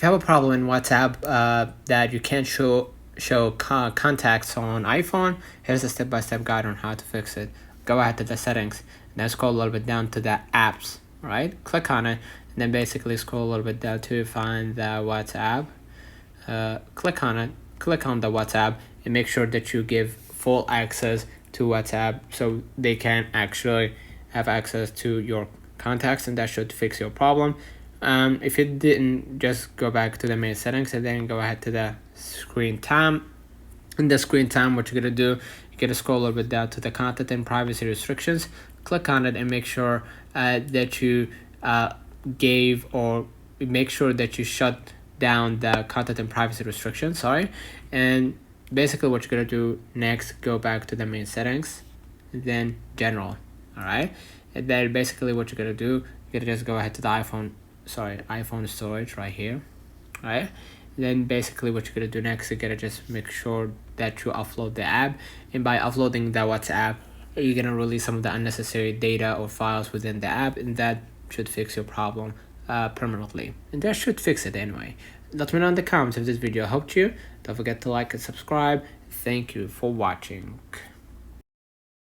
you have a problem in WhatsApp that you can't show contacts on iPhone, here's a step-by-step guide on how to fix it. Go ahead to the settings, then scroll a little bit down to the apps, right? Click on it, and then basically scroll a little bit down to find the WhatsApp. Click on it, click on the WhatsApp, and make sure that you give full access to WhatsApp so they can actually have access to your contacts, and that should fix your problem. If it didn't, just go back to the main settings and then go ahead to the screen time. In the screen time, what you're gonna do, you're gonna scroll a little bit down to the content and privacy restrictions. Click on it and make sure that you gave, or make sure that you shut down the content and privacy restrictions. Sorry. And basically what you're gonna do next, go back to the main settings, and then general. All right. And then basically what you're gonna do, you're gonna just go ahead to the iPhone storage right here. All right. Then basically what you're gonna do next, you're gonna just make sure that you upload the app, and by uploading the WhatsApp, you're gonna release some of the unnecessary data or files within the app, and that should fix your problem permanently. And that should fix it anyway. Let me know in the comments if this video helped you. Don't forget to like and subscribe. Thank you for watching.